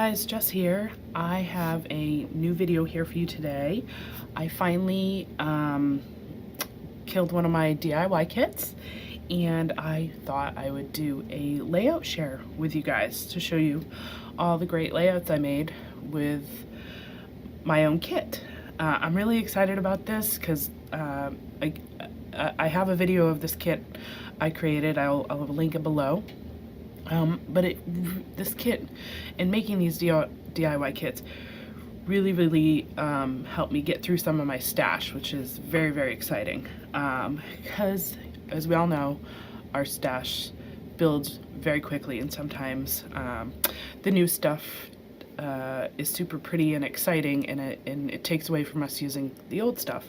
guys, Jess here. I have a new video here for you today. I finally killed one of my DIY kits and I thought I would do a layout share with you guys to show you all the great layouts I made with my own kit. I'm really excited about this because I have a video of this kit I created. I'll link it below. But this kit and making these DIY kits really helped me get through some of my stash, which is very exciting, because as we all know, our stash builds very quickly, and sometimes the new stuff is super pretty and exciting, and it takes away from us using the old stuff.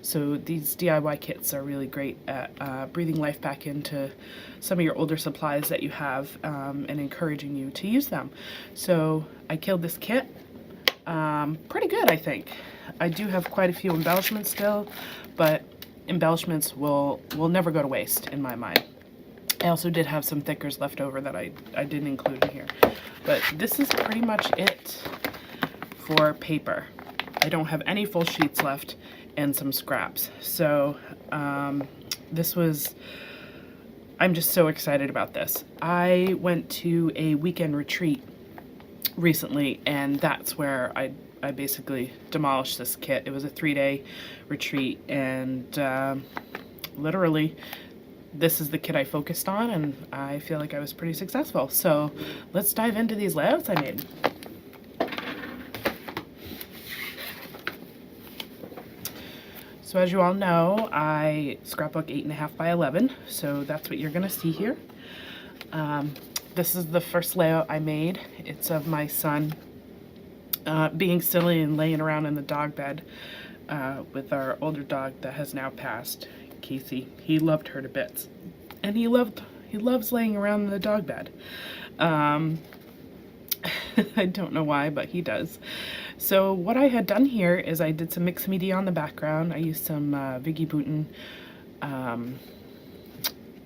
So these DIY kits are really great at breathing life back into some of your older supplies that you have, and encouraging you to use them. So I killed this kit pretty good, I think. I do have quite a few embellishments still, but embellishments will never go to waste in my mind. I also did have some thickers left over that I didn't include in here. But this is pretty much it for paper. I don't have any full sheets left and some scraps. So I'm just so excited about this. I went to a weekend retreat recently, and that's where I basically demolished this kit. It was a 3-day retreat, and literally this is the kit I focused on, and I feel like I was pretty successful. So let's dive into these layouts I made. So as you all know, I scrapbook 8.5 by 11, so that's what you're gonna see here. This is the first layout I made. It's of my son being silly and laying around in the dog bed with our older dog that has now passed, Casey. He loved her to bits, and he loves laying around in the dog bed. I don't know why, but he does. So what I had done here is I did some mixed media on the background. I used some Vicki Boutin,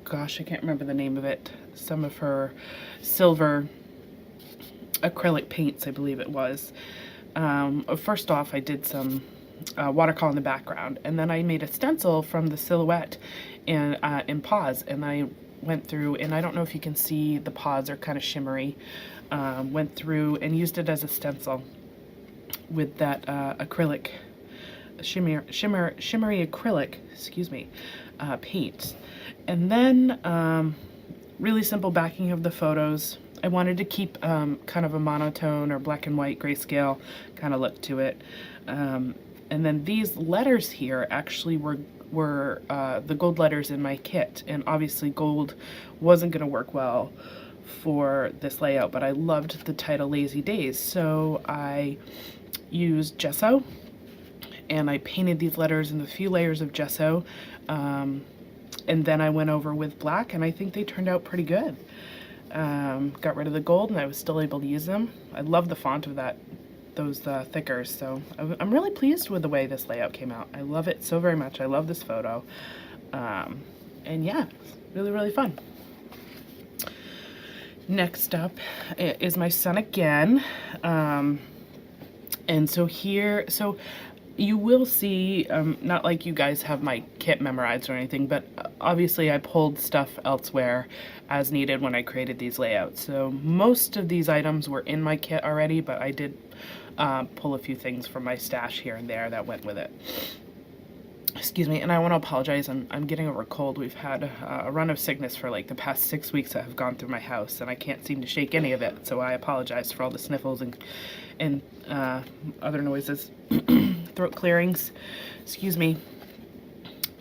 gosh, I can't remember the name of it. Some of her silver acrylic paints, I believe it was. First off, I did some watercolor in the background, and then I made a stencil from the silhouette in paws, and I went through, and I don't know if you can see, the paws are kind of shimmery. Went through and used it as a stencil with that acrylic, shimmery acrylic, excuse me, paint. And then really simple backing of the photos. I wanted to keep kind of a monotone or black and white grayscale kind of look to it. And then these letters here actually were the gold letters in my kit, and obviously gold wasn't going to work well for this layout, but I loved the title Lazy Days, so I used gesso and I painted these letters in a few layers of gesso, and then I went over with black, and I think they turned out pretty good. Got rid of the gold, and I was still able to use them. I love the font of those thickers, so I'm really pleased with the way this layout came out. I love it so very much. I love this photo, and yeah, really fun. Next up is my son again, and so here, so you will see, not like you guys have my kit memorized or anything, but obviously I pulled stuff elsewhere as needed when I created these layouts. So most of these items were in my kit already, but I did pull a few things from my stash here and there that went with it. Excuse me, and I want to apologize, I'm getting over a cold. We've had a run of sickness for like the past 6 weeks that have gone through my house, and I can't seem to shake any of it, so I apologize for all the sniffles and other noises, throat clearings, excuse me.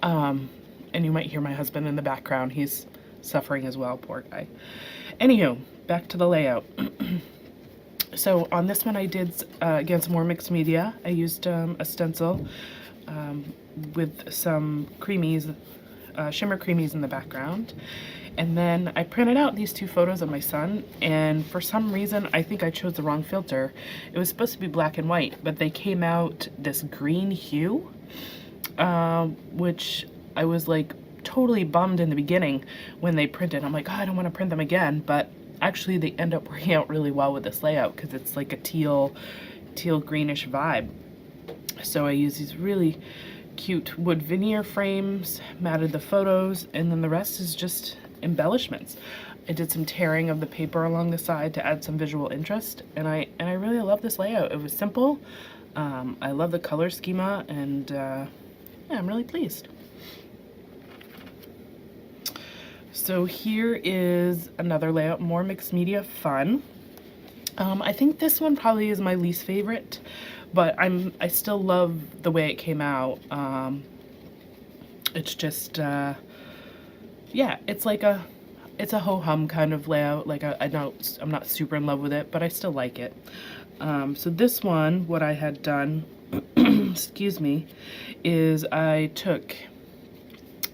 And you might hear my husband in the background. He's suffering as well, poor guy. Anywho, back to the layout. So on this one I did, again, some more mixed media. I used a stencil with some creamies, shimmer creamies in the background. And then I printed out these two photos of my son, and for some reason I think I chose the wrong filter. It was supposed to be black and white, but they came out this green hue, which I was like totally bummed in the beginning when they printed. I'm like, oh, I don't want to print them again, but actually they end up working out really well with this layout because it's like a teal greenish vibe. So I use these really cute wood veneer frames, matted the photos, and then the rest is just embellishments. I did some tearing of the paper along the side to add some visual interest, and I really love this layout. It was simple. I love the color schema, and yeah, I'm really pleased. So here is another layout, more mixed media fun. I think this one probably is my least favorite, but I still love the way it came out. It's just yeah, it's like it's a ho-hum kind of layout. Like I'm not super in love with it, but I still like it. So this one, what I had done, excuse me, is I took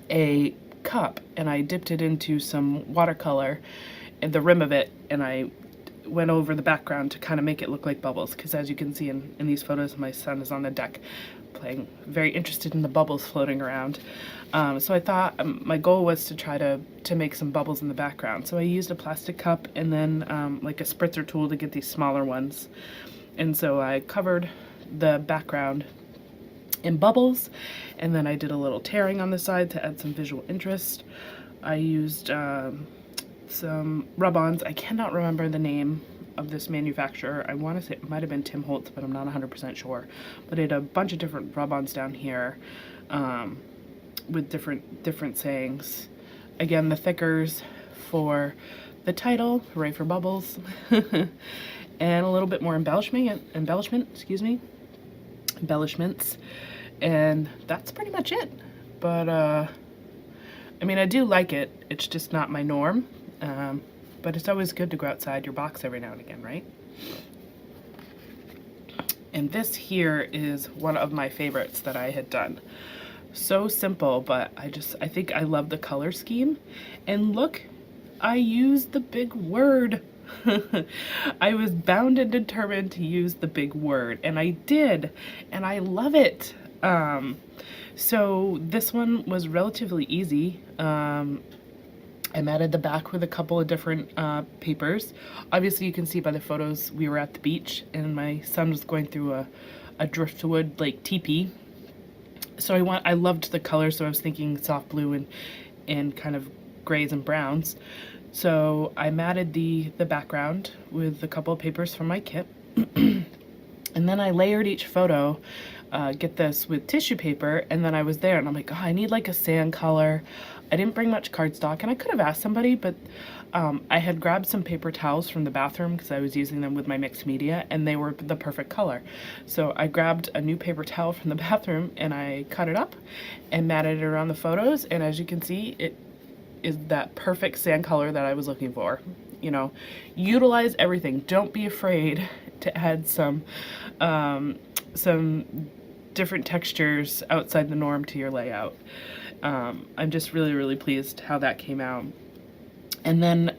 a cup and I dipped it into some watercolor in the rim of it, and I went over the background to kind of make it look like bubbles, because as you can see in these photos, my son is on the deck playing, very interested in the bubbles floating around. So I thought my goal was to try to make some bubbles in the background. So I used a plastic cup and then like a spritzer tool to get these smaller ones. And so I covered the background in bubbles, and then I did a little tearing on the side to add some visual interest. I used some rub-ons. I cannot remember the name of this manufacturer. I want to say it might have been Tim Holtz, but I'm not 100% sure. But I had a bunch of different rub-ons down here with different sayings. Again, the thickers for the title, Hooray for Bubbles, and a little bit more embellishments, and that's pretty much it. But I mean, I do like it. It's just not my norm. But it's always good to go outside your box every now and again, right? And this here is one of my favorites that I had done. So simple, but I think I love the color scheme. And look, I used the big word. I was bound and determined to use the big word, and I did, and I love it. So this one was relatively easy. I matted the back with a couple of different papers. Obviously you can see by the photos we were at the beach and my son was going through a driftwood like teepee. So I loved the colors, so I was thinking soft blue and kind of grays and browns. So I matted the background with a couple of papers from my kit. And then I layered each photo, get this, with tissue paper, and then I was there and I'm like, oh, I need like a sand color. I didn't bring much cardstock, and I could have asked somebody, but I had grabbed some paper towels from the bathroom because I was using them with my mixed media, and they were the perfect color. So I grabbed a new paper towel from the bathroom and I cut it up and matted it around the photos, and as you can see, it is that perfect sand color that I was looking for. You know, utilize everything. Don't be afraid to add some different textures outside the norm to your layout. I'm just really pleased how that came out. And then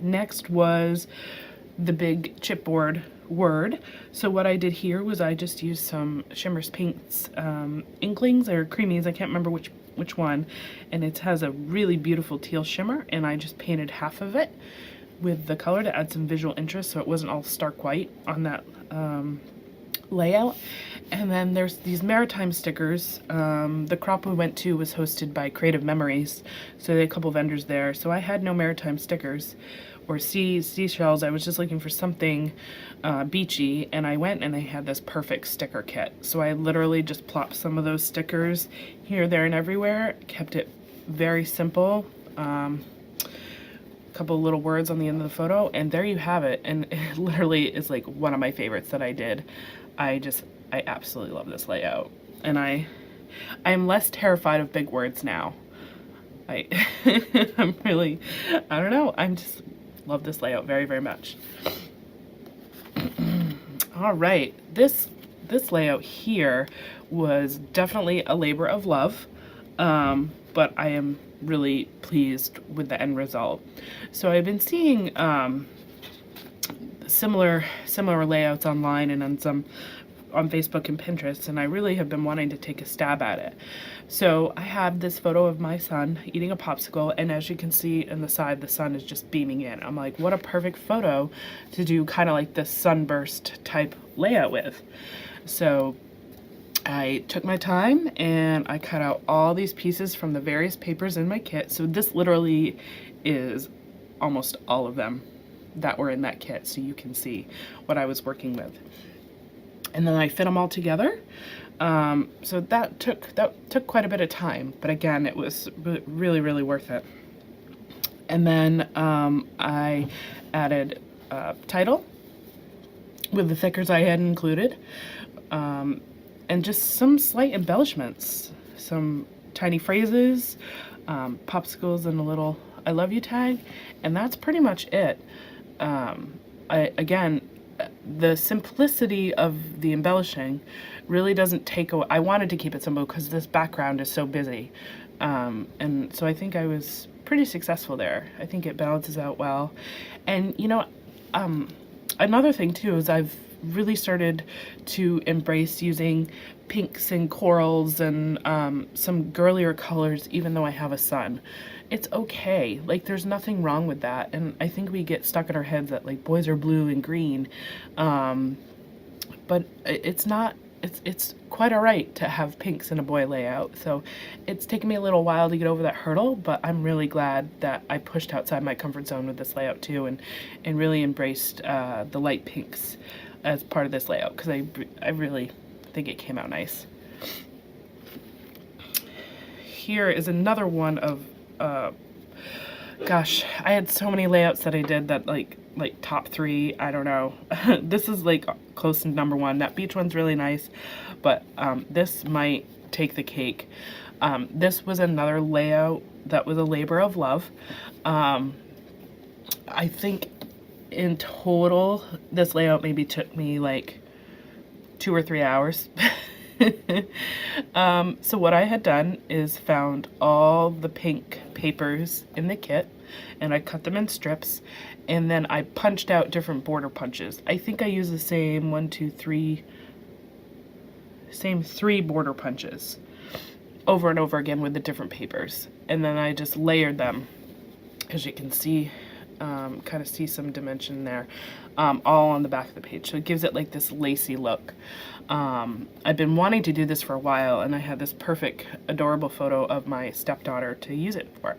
next was the big chipboard word. So what I did here was I just used some Shimmer's Paints Inklings or Creamies, I can't remember which one, and it has a really beautiful teal shimmer, and I just painted half of it with the color to add some visual interest so it wasn't all stark white on that layout. And then there's these maritime stickers. The crop we went to was hosted by Creative Memories, so they had a couple vendors there. So I had no maritime stickers or seashells. I was just looking for something beachy, and I went and they had this perfect sticker kit. So I literally just plopped some of those stickers here, there, and everywhere. Kept it very simple. Couple little words on the end of the photo, and there you have it. And it literally is like one of my favorites that I did. I absolutely love this layout, and I'm less terrified of big words now. I'm really, I don't know, I'm just love this layout very much. All right, this layout here was definitely a labor of love, but I am really pleased with the end result. So I've been seeing similar layouts online and on some on Facebook and Pinterest, and I really have been wanting to take a stab at it. So I have this photo of my son eating a popsicle, and as you can see in the side, the sun is just beaming in. I'm like, what a perfect photo to do kind of like this sunburst type layout with. So I took my time and I cut out all these pieces from the various papers in my kit. So this literally is almost all of them that were in that kit, so you can see what I was working with. And then I fit them all together. So that took quite a bit of time, but again, it was really, really worth it. And then I added title with the thickers I had included, and just some slight embellishments, some tiny phrases, popsicles, and a little I love you tag, and that's pretty much it. Again, the simplicity of the embellishing really doesn't take away. I wanted to keep it simple because this background is so busy, and so I think I was pretty successful there. I think it balances out well. And you know, another thing too is I've really started to embrace using pinks and corals and some girlier colors, even though I have a son. It's okay. Like, there's nothing wrong with that. And I think we get stuck in our heads that like boys are blue and green, but it's not. It's quite all right to have pinks in a boy layout. So it's taken me a little while to get over that hurdle, but I'm really glad that I pushed outside my comfort zone with this layout too, and really embraced the light pinks as part of this layout, because I really think it came out nice. Here is another one of gosh, I had so many layouts that I did that like top 3, I don't know. This is like close to number 1. That beach one's really nice, but this might take the cake. This was another layout that was a labor of love. I think in total, this layout maybe took me like 2 or 3 hours. So what I had done is found all the pink papers in the kit, and I cut them in strips, and then I punched out different border punches. I think I used the same 3 border punches over and over again with the different papers, and then I just layered them, as you can see. Kind of see some dimension there, all on the back of the page. So it gives it like this lacy look. I've been wanting to do this for a while, and I had this perfect, adorable photo of my stepdaughter to use it for.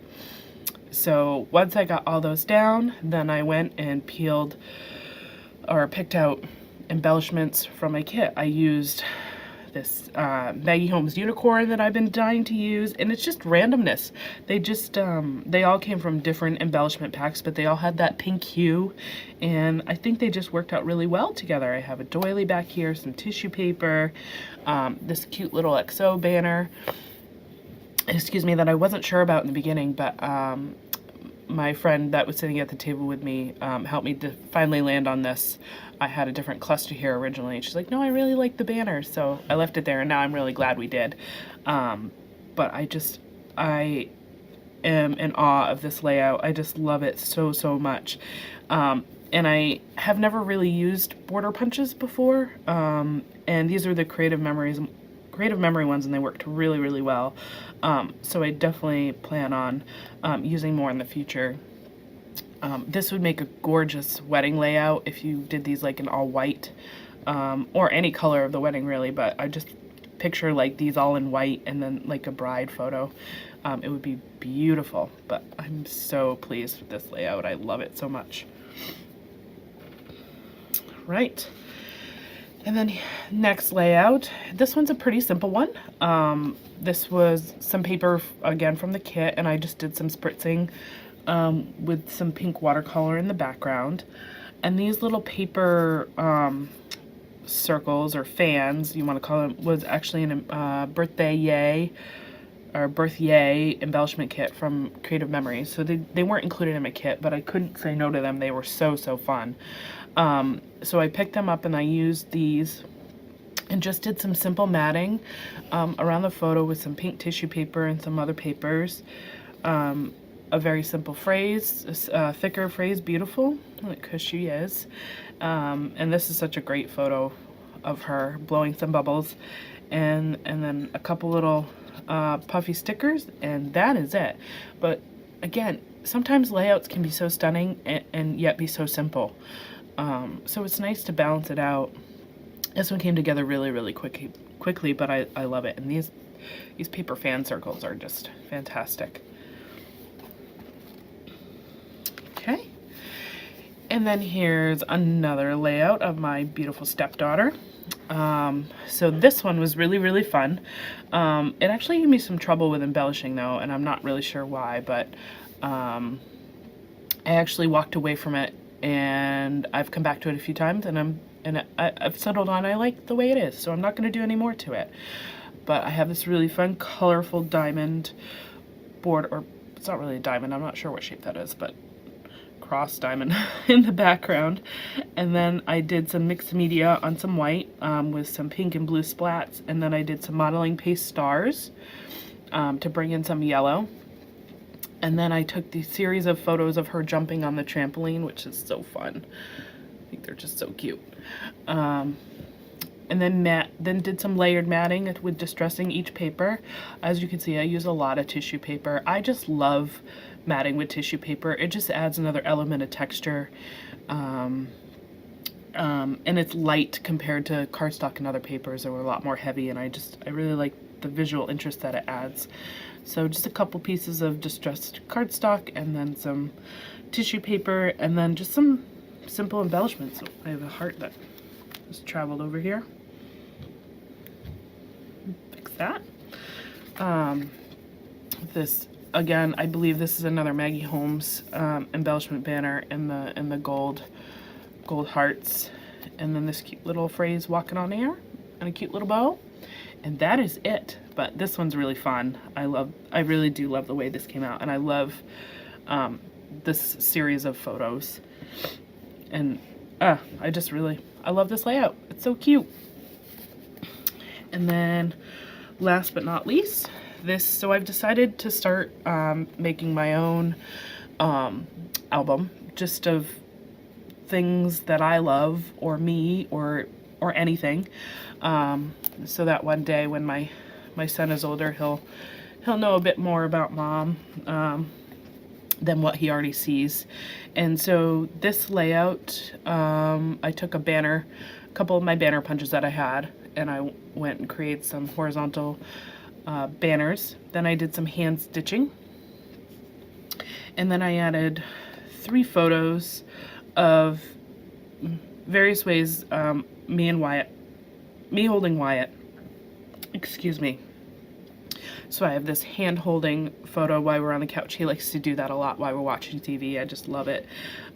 So once I got all those down, then I went and peeled or picked out embellishments from my kit. I used this Maggie Holmes unicorn that I've been dying to use, and it's just randomness. They just they all came from different embellishment packs, but they all had that pink hue, and I think they just worked out really well together. I have a doily back here, some tissue paper, this cute little XO banner, excuse me, that I wasn't sure about in the beginning, but my friend that was sitting at the table with me helped me to finally land on this. I had a different cluster here originally, and she's like, no, I really like the banner, so I left it there, and now I'm really glad we did. But I am in awe of this layout. I just love it so much. And I have never really used border punches before, and these are the Creative Memory ones, and they worked really well. So I definitely plan on using more in the future. This would make a gorgeous wedding layout if you did these like in all white, or any color of the wedding really, but I just picture like these all in white and then like a bride photo. It would be beautiful, but I'm so pleased with this layout. I love it so much. Right. And then next layout, this one's a pretty simple one. This was some paper, again, from the kit, and I just did some spritzing with some pink watercolor in the background. And these little paper circles, or fans, you want to call them, was actually in a birthday yay embellishment kit from Creative Memories. So they weren't included in my kit, but I couldn't say no to them. They were so fun. So I picked them up and I used these and just did some simple matting around the photo with some pink tissue paper and some other papers. A very simple phrase, a thicker phrase, beautiful, because she is. And this is such a great photo of her blowing some bubbles, and then a couple little puffy stickers, and that is it. But again, sometimes layouts can be so stunning and yet be so simple. So it's nice to balance it out. This one came together really quickly, but I love it. And these paper fan circles are just fantastic. Okay. And then here's another layout of my beautiful stepdaughter. So this one was really fun. It actually gave me some trouble with embellishing though, and I'm not really sure why, but I actually walked away from it, and I've come back to it a few times, and I've settled on I like the way it is, so I'm not going to do any more to it. But I have this really fun colorful diamond board, or it's not really a diamond, I'm not sure what shape that is, but cross diamond in the background. And then I did some mixed media on some white with some pink and blue splats, and then I did some modeling paste stars to bring in some yellow. And then I took these series of photos of her jumping on the trampoline, which is so fun. I think they're just so cute. And then did some layered matting with distressing each paper. As you can see, I use a lot of tissue paper. I just love matting with tissue paper. It just adds another element of texture. And it's light compared to cardstock and other papers that were a lot more heavy, and I really like the visual interest that it adds. So just a couple pieces of distressed cardstock, and then some tissue paper, and then just some simple embellishments. So I have a heart that just traveled over here. Fix that. This, again, I believe this is another Maggie Holmes embellishment banner in the gold hearts, and then this cute little phrase walking on air and a cute little bow, and that is it. But this one's really fun. I really do love the way this came out, and I love this series of photos, and I love this layout. It's so cute. And then last but not least, so I've decided to start making my own album, just of things that I love, or me, or anything, so that one day when my son is older, he'll know a bit more about Mom than what he already sees. And so this layout, I took a couple of my banner punches that I had, and I went and created some horizontal banners. Then I did some hand stitching, and then I added 3 photos of various ways me holding Wyatt, excuse me. So I have this hand holding photo while we're on the couch. He likes to do that a lot while we're watching TV. I just love it.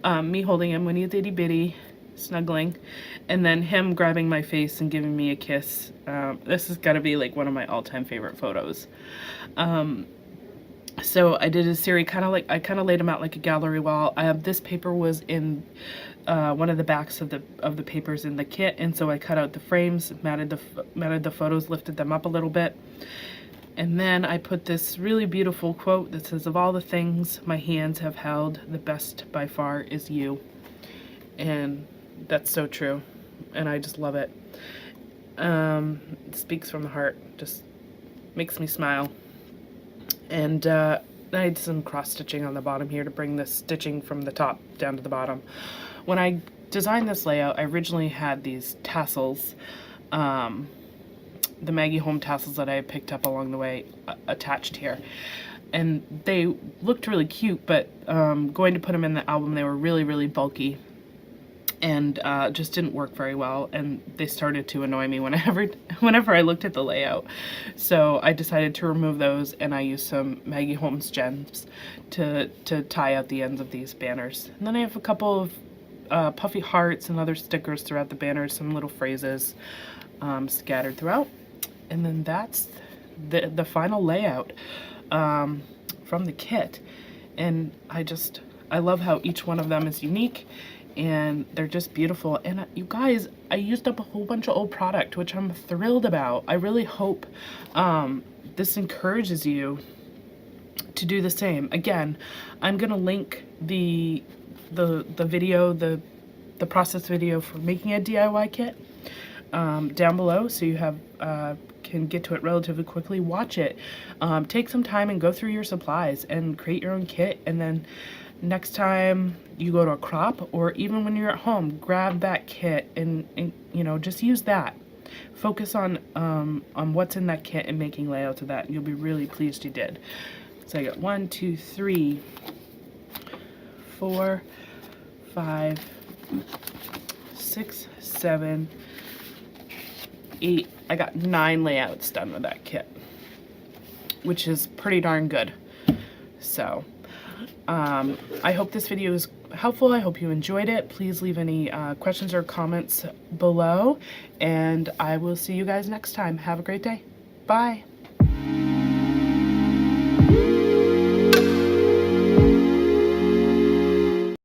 Me holding him when he's itty bitty, snuggling, and then him grabbing my face and giving me a kiss. This has got to be like one of my all-time favorite photos. So I did a series, I kind of laid them out like a gallery wall. This paper was in one of the backs of the papers in the kit, and so I cut out the frames, matted the photos, lifted them up a little bit, and then I put this really beautiful quote that says, "Of all the things my hands have held, the best by far is you." And that's so true, and I just love it. It speaks from the heart, just makes me smile. And I did some cross stitching on the bottom here to bring the stitching from the top down to the bottom. When I designed this layout, I originally had these tassels, the Maggie Holmes tassels that I picked up along the way, attached here. And they looked really cute, but going to put them in the album, they were really bulky, and just didn't work very well, and they started to annoy me whenever I looked at the layout. So I decided to remove those, and I used some Maggie Holmes gems to tie out the ends of these banners. And then I have a couple of puffy hearts and other stickers throughout the banners, some little phrases scattered throughout. And then that's the final layout from the kit. And I love how each one of them is unique, and they're just beautiful. And you guys, I used up a whole bunch of old product, which I'm thrilled about. I really hope this encourages you to do the same. Again, I'm gonna link the video, the process video for making a DIY kit down below so you have can get to it relatively quickly. Watch it. Take some time and go through your supplies and create your own kit, and then next time you go to a crop or even when you're at home, grab that kit and you know, just use that. Focus on what's in that kit and making layouts of that, and you'll be really pleased you did. So I got 1, 2, 3, 4, 5, 6, 7, 8. I got 9 layouts done with that kit, which is pretty darn good. So I hope this video is helpful. I hope you enjoyed it. Please leave any questions or comments below, and I will see you guys next time. Have a great day. Bye.